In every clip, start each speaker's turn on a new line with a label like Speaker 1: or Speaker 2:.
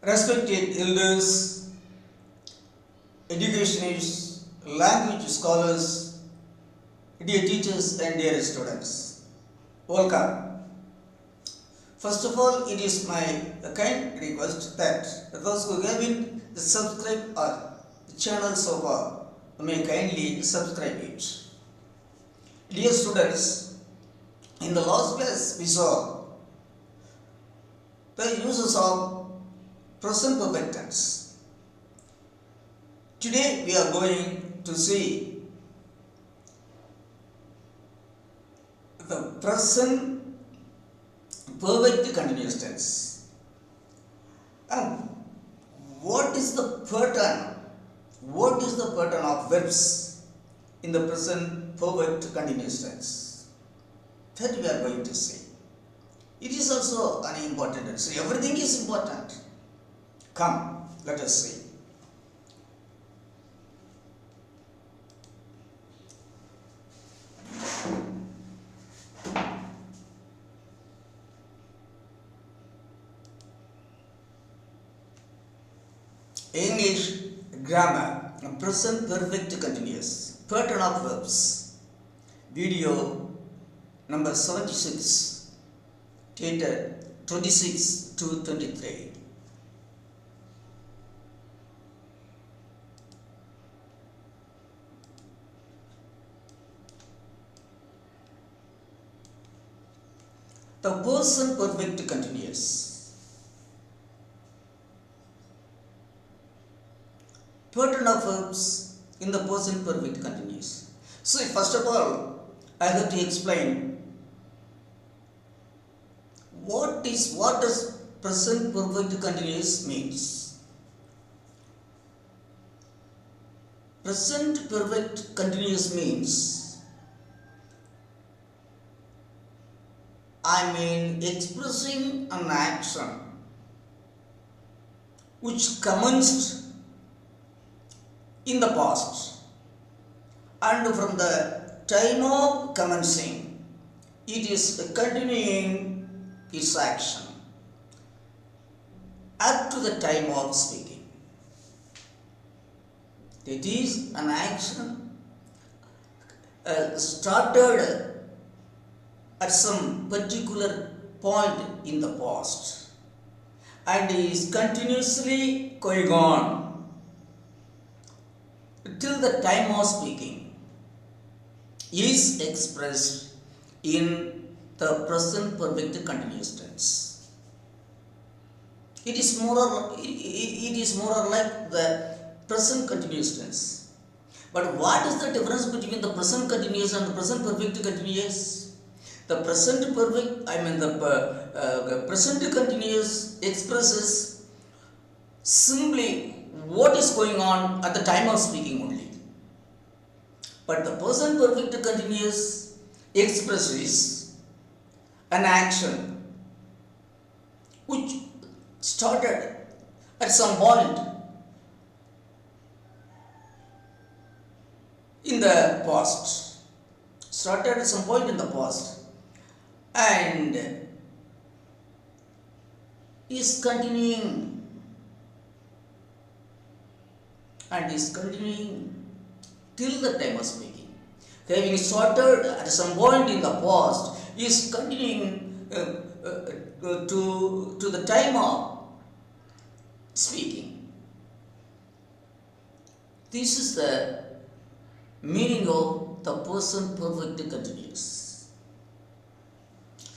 Speaker 1: Respected elders, educationists, language scholars, dear teachers and dear students, welcome. First of all, it is my kind request that those who haven't subscribed our channel so far may kindly subscribe it. Dear students, in the last class we saw the uses of present perfect tense. Today we are going to see the present perfect continuous tense. And what is the pattern? What is the pattern of verbs in the present perfect continuous tense? That we are going to see. It is also an important tense. So everything is important. Come, let us see. English grammar, present perfect continuous, pattern of verbs, video number 76, dated 26 to 23. The present perfect continuous. Pattern of verbs in the present perfect continuous. So first of all, I have to explain what does present perfect continuous means. Present perfect continuous means expressing an action which commenced in the past, and from the time of commencing it is continuing its action up to the time of speaking. That is, an action started at some particular point in the past and is continuously going on till the time of speaking is expressed in the present perfect continuous tense. It is more or like the present continuous tense. But what is the difference between the present continuous and the present perfect continuous? The present perfect, the present continuous expresses simply what is going on at the time of speaking only. But the present perfect continuous expresses an action which started at some point in the past. Started at some point in the past and is continuing till the time of speaking. Having started at some point in the past is continuing to the time of speaking. This is the meaning of the present perfect continuous.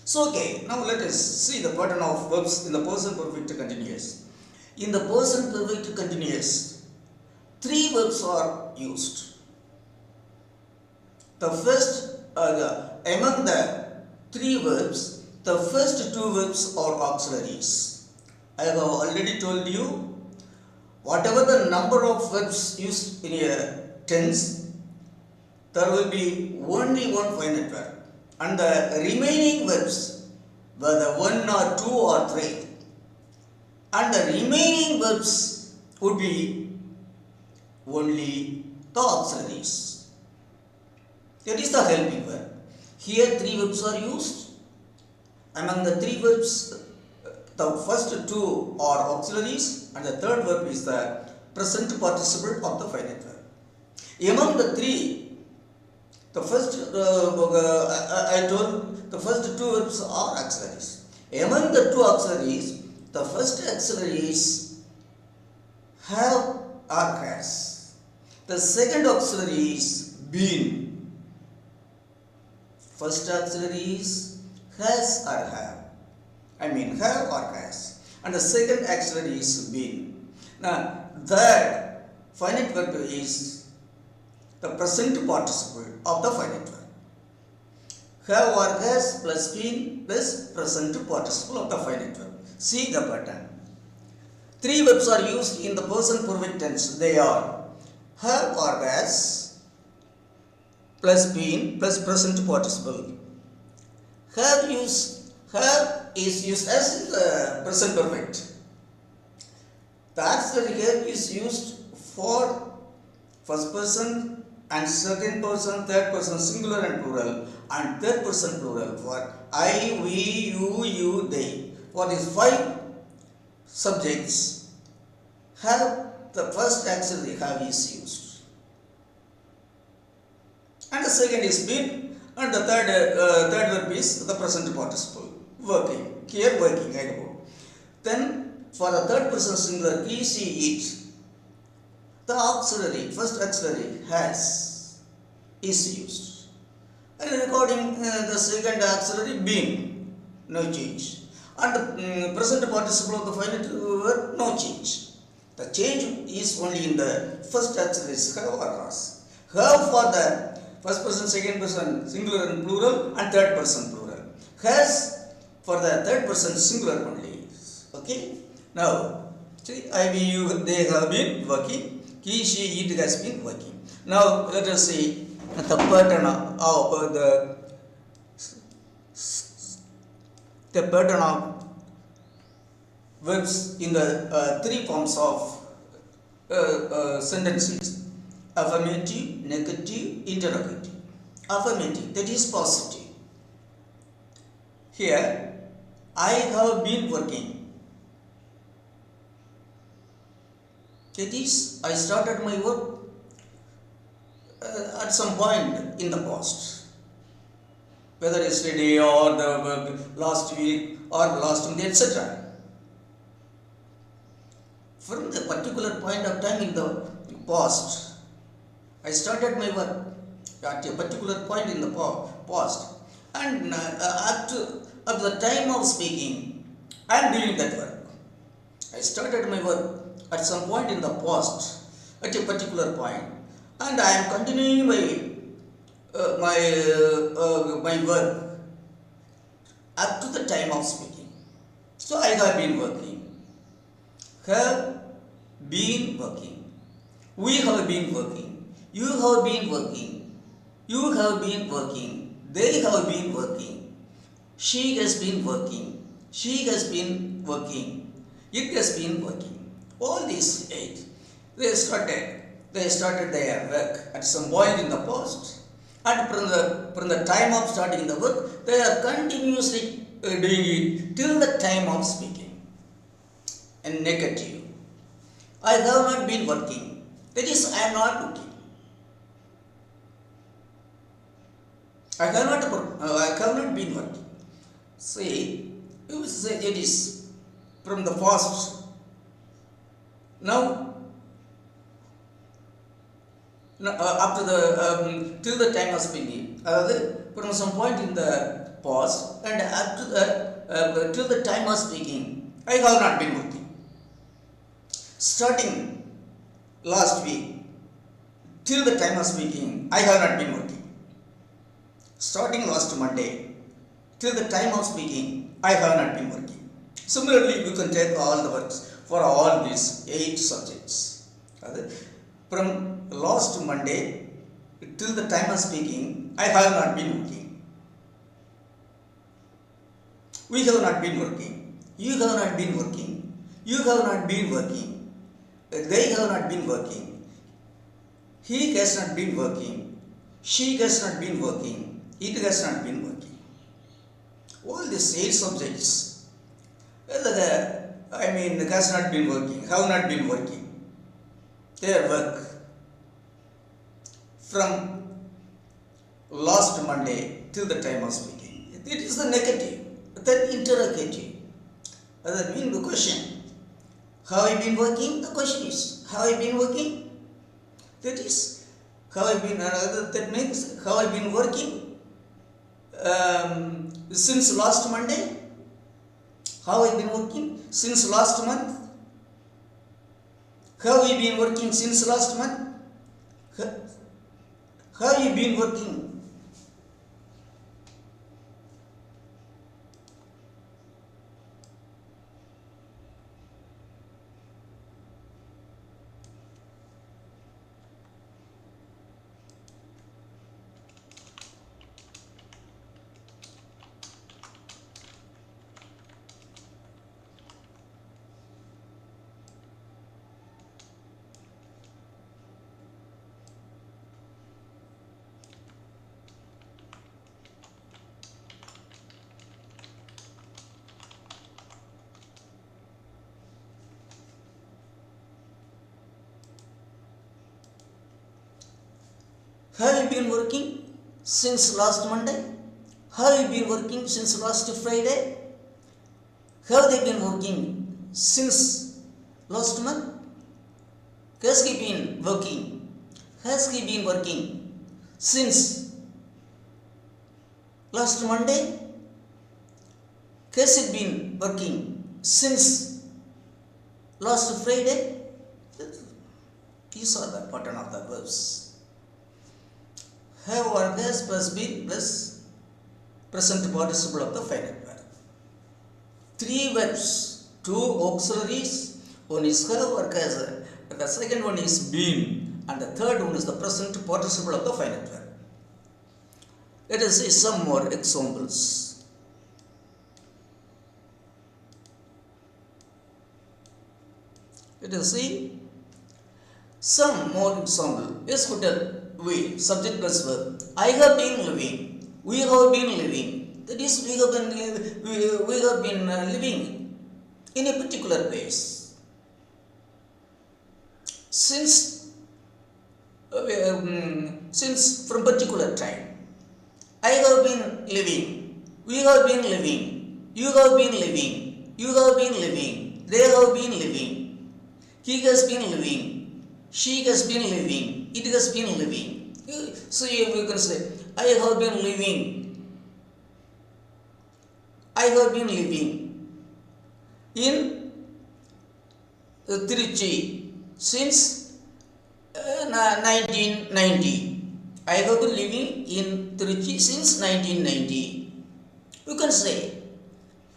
Speaker 1: So okay, now let us see the pattern of verbs in the present perfect continuous. In the present perfect continuous, three verbs are used. The first, among the three verbs, the first two verbs are auxiliaries. I have already told you, whatever the number of verbs used in a tense, there will be only one final verb, and the remaining verbs, whether one or two or three, and the remaining verbs would be only the auxiliaries. That is the helping verb. Here three verbs are used. Among the three verbs The first two are auxiliaries and the third verb is the present participle of the finite verb. Among the three, the first I told the first two verbs are auxiliaries. Among the two auxiliaries, the first auxiliaries have or has. The second auxiliary is been. First auxiliary is has or have. Have or has. And the second auxiliary is been. Now, third finite verb is the present participle of the finite verb. Have or has plus been plus present participle of the finite verb. See the pattern. Three verbs are used in the present perfect tense. They are have or has plus been plus present participle. Have is used as in the present perfect. The auxiliary here is used for first person and second person, third person singular and plural, and third person plural for I, we, you, they. For these five subjects, have the first auxiliary have is used, and the second is been, and the third verb is the present participle working. Here working I go. Then for the third person singular he, she, it, the auxiliary first auxiliary has is used, and recording the second auxiliary been, no change, and the present participle of the finite verb no change. The change is only in the first auxiliary have or has. Have for the first person, second person singular and plural, and third person plural. Has for the third person singular only. Okay. Now see, I, we, you, they have been working. He, she, it has been working. Now let us see the pattern of the pattern of verbs in the three forms of sentences: affirmative, negative, interrogative. Affirmative, that is positive. Here, I have been working. That is, I started my work at some point in the past, whether yesterday or the last week or last month, etc. From the particular point of time in the past, I started my work at a particular point in the past, and up to the time of speaking, I am doing that work. I started my work at some point in the past, at a particular point, and I am continuing my work up to the time of speaking. So I have been working. Have been working. We have been working. You have been working. You have been working. They have been working. She has been working. She has been working. It has been working. All these eight, they started their work at some point in the past, and from the time of starting the work, they are continuously doing it till the time of speaking. And negative, I have not been working. That is, I am not working. I have not been working. See, you say it is from the past. Now, up to the till the time of speaking, from some point in the past and up to the till the time of speaking, I have not been working. Starting last week till the time of speaking, I have not been working. Starting last Monday till the time of speaking, I have not been working. Similarly, you can take all the works for all these 8 subjects. From last Monday till the time of speaking, I have not been working. We have not been working. You have not been working. You have not been working. They have not been working. He has not been working. She has not been working. It has not been working. All these 8 subjects has not been working, have not been working. Their work from last Monday till the time of speaking. It is the negative, then interrogative. That means the question. Have I been working? The question is, have I been working? That is, that means, have I been working since last Monday? Have I been working since last month? Have you been working since last month? Have you been working? Have you been working since last Monday? Have you been working since last Friday? Have they been working since last month? Has he been working? Has he been working since last Monday? Has he been working since last Friday? These are the pattern of the verbs. Have or has plus been plus present participle of the finite verb. 3 verbs, 2 auxiliaries, one is have or has, the second one is been, and the third one is the present participle of the finite verb. Let us see some more examples. Let us see some more example. Yes, we, subject plus verb. I have been living. We have been living. That is, we have been living in a particular place. Since from particular time. I have been living. We have been living. You have been living. You have been living. They have been living. He has been living. She has been living. It has been living. So you can say, I have been living. I have been living in Trichy since 1990. I have been living in Trichy since 1990. You can say,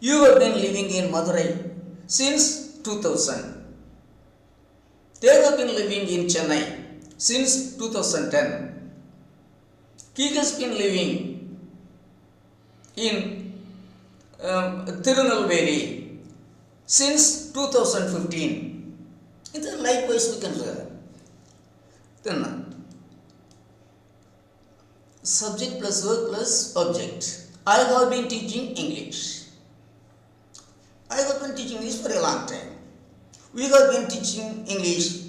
Speaker 1: you have been living in Madurai since 2000. They have been living in Chennai since 2010. He has been living in Tirunelveli since 2015. Likewise, we can learn. Then, subject plus verb plus object. I have been teaching English. I have been teaching English for a long time. We have been teaching English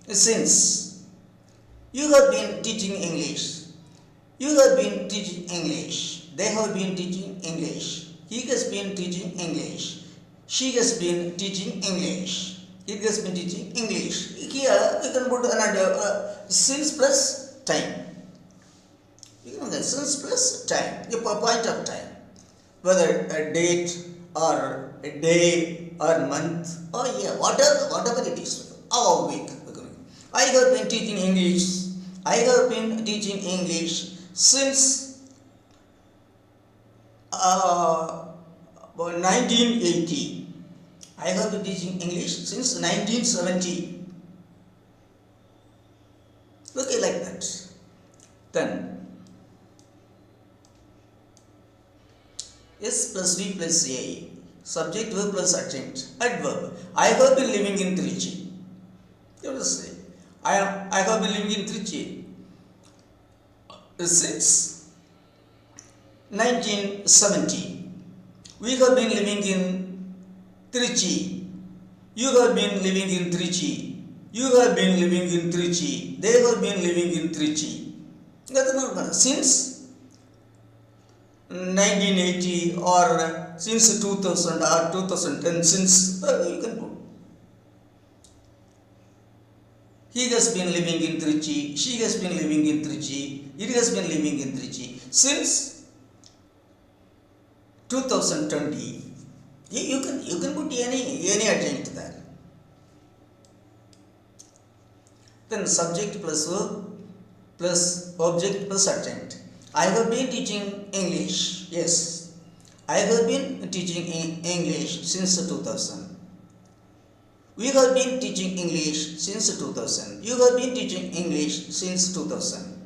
Speaker 1: since. You have been teaching English. You have been teaching English. They have been teaching English. He has been teaching English. She has been teaching English. It has been teaching English. Here we can put another since plus time. You can get since plus time, a point of time. Whether a date or a day or month or year, whatever it is, or week. I have been teaching English. I have been teaching English since 1980. I have been teaching English since 1970. Okay, like that. Then S plus V plus A. Subject, verb plus adjunct. Adverb. I have been living in Trichy. You will say, I have been living in Trichy since 1970. We have been living in Trichy. You have been living in Trichy. You have been living in Trichy. They have been living in Trichy. Since 1980 or since 2000 or 2010, since you can put. He has been living in Trichy. She has been living in Trichy. It has been living in Trichy since 2020. You can put any adjunct there. Then subject plus verb plus object plus adjunct. I have been teaching English. Yes, I have been teaching English since 2000. We have been teaching English since 2000. You have been teaching English since 2000.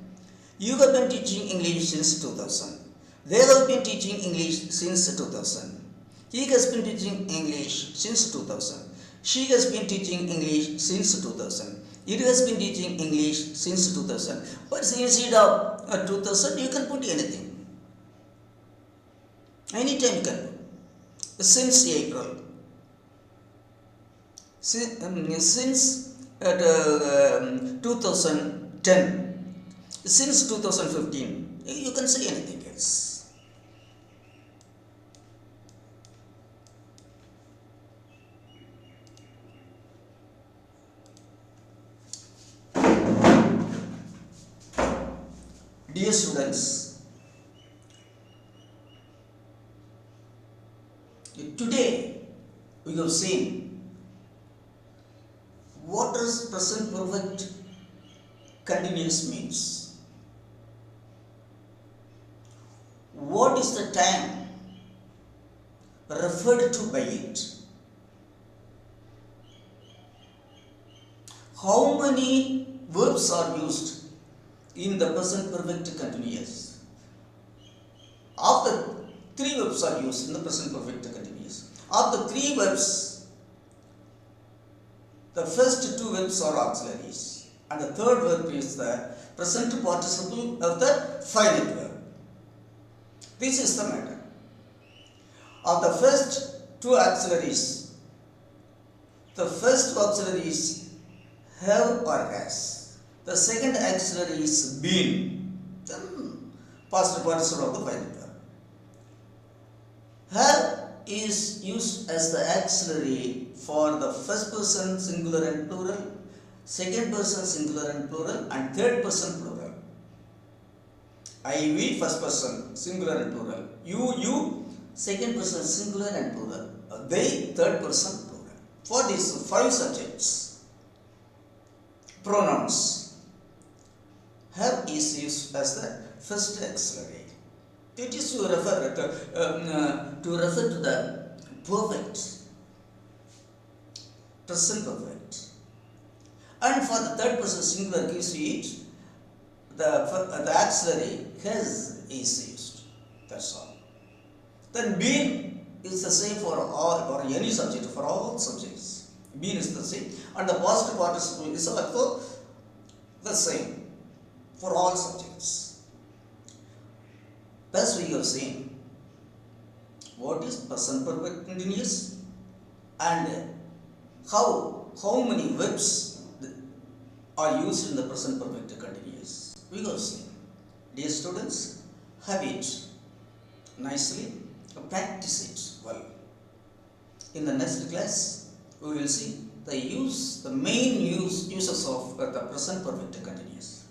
Speaker 1: You have been teaching English since 2000. They have been teaching English since 2000. He has been teaching English since 2000. She has been teaching English since 2000. It has been teaching English since 2000. But instead of 2000, you can put anything. Anytime you can put. Since April. Since 2010. Since 2015. You can say anything else. Dear students, today we have seen what does present perfect continuous means. What is the time referred to by it? How many verbs are used in the present perfect continuous? Of the 3 verbs are used in the present perfect continuous. Of the 3 verbs, the first 2 verbs are auxiliaries and the third verb is the present participle of the finite verb. This is the matter. Of the first 2 auxiliaries, the first auxiliaries have or has. The second auxiliary is been, then past participle of the finite verb. Have is used as the auxiliary for the first person singular and plural, second person singular and plural, and third person plural. I, we, first person singular and plural. You, second person singular and plural. They, third person plural. For these 5 subjects, pronouns, have is used as the first auxiliary. It is to refer to the perfect, present perfect. And for the third person singular gives it the auxiliary has is used. That's all. Then been is the same for all, for any subject, for all subjects. Been is the same, and the past participle is also the same for all subjects. Thus we have seen what is present perfect continuous and how many verbs are used in the present perfect continuous. We have seen. Dear students, have it nicely, practice it well. In the next class, we will see the main uses of the present perfect continuous.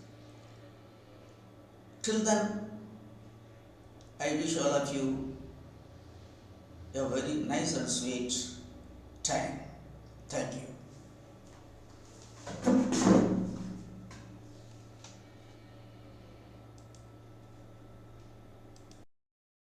Speaker 1: Till then, I wish all of you a very nice and sweet time. Thank you.